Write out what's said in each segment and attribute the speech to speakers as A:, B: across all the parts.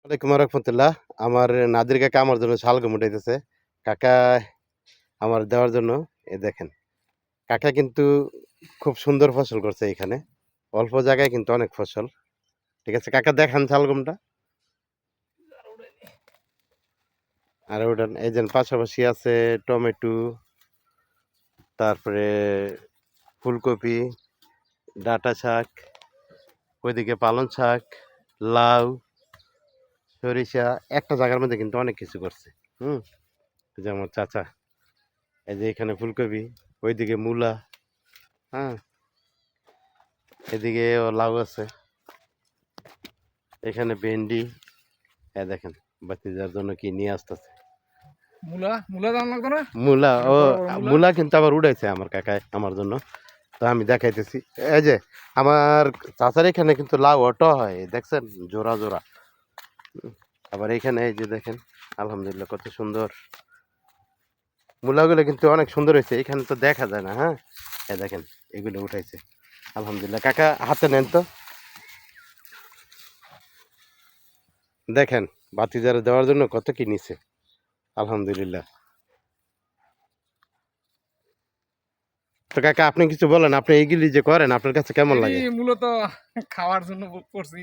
A: ওয়ালাইকুম রহমতুল্লাহ। আমার নাদির কাকা আমার জন্য শালগম উঠাইতেছে। কাকা আমার দেওয়ার জন্য। দেখেন, কাকা কিন্তু খুব সুন্দর ফসল করছে এখানে। অল্প জায়গায় কিন্তু অনেক ফসল। ঠিক আছে কাকা, দেখান শালগমটা। আর ওটা এই যে পাশাপাশি আছে টমেটো, তারপরে ফুলকপি, ডাঁটা শাক, ওইদিকে পালং শাক, লাউ, সরিষা। একটা জায়গার মধ্যে কিন্তু অনেক কিছু করছে। হুম, এই যে আমার চাচা, এই যে এখানে ফুলকপি, ওইদিকে মূলা, হ্যাঁ, এদিকে লাউ আছে, এখানে ভেন্ডি। দেখেন বাতিজার জন্য কি নিয়ে আসতেছে।
B: মূলা মূলা দাম লাগতো না,
A: মূলা, ও
B: বড় বড় মূলা।
A: মূলা কিন্তু আবার উড়াইছে আমার কাকায় আমার জন্য। তো আমি দেখাইতেছি। এই যে আমার চাচার এখানে কিন্তু লাউ অটো হয়, দেখছেন, জোড়া জোড়া। আবার এখানে এই যে দেখেন, আলহামদুলিল্লাহ কত সুন্দর মূলাগুলো কিন্তু অনেক সুন্দর হয়েছে। এখানে তো দেখা যায় না। হ্যাঁ, দেখেন এগুলো উঠাইছে। আলহামদুলিল্লাহ। কাকা হাতে নেন তো, দেখেন বাতিজারে দেওয়ার জন্য কত কি নিছে। আলহামদুলিল্লাহ। তো কাকা আপনি কিছু বলেন, আপনি এইগুলি যে করেন আপনার কাছে কেমন
B: এটি
A: লাগে?
B: মূলত খাওয়ার জন্য করছি।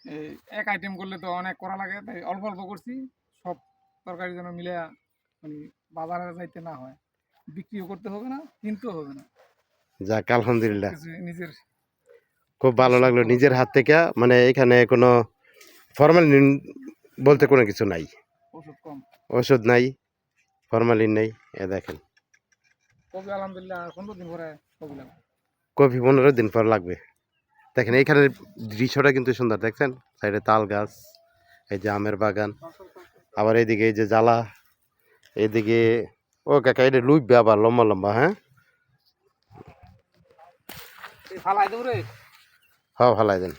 B: এই এক আইটেম করলে তো অনেক করা লাগে, তাই অল্প অল্প করছি। সব তরকারি যেন মিলে মানে বাজারে যাইতে না হয়, বিক্রিও করতে হবে না, কিনতেও হবে না।
A: যাক আলহামদুলিল্লাহ,
B: কিছু নিজের
A: খুব ভালো
B: নিজস্ব
A: লাগলো
B: খরচ
A: নিজের হাত থেকে। মানে এখানে কোনো ফরমালিন বলতে কোনো কিছু নাই,
B: ওষুধ কম।
A: ওষুধ নাই, ফরমালিন নেই। দেখেন
B: কবি আলহামদুলিল্লাহ 15 দিন পরে কবি লাগে।
A: কফি 15 দিন পর লাগবে। দেখেন এখানে দৃশ্যটা কিন্তু সুন্দর, দেখছেন, সাইডে তাল গাছ, এই যে আমের বাগান, আবার এইদিকে এই যে জ্বালা, এইদিকে ও কাকা এটা লুইবে আবার লম্বা লম্বা। হ্যাঁ,
B: ফালাই দেবো রে।
A: হ্যাঁ ভালাই দেন।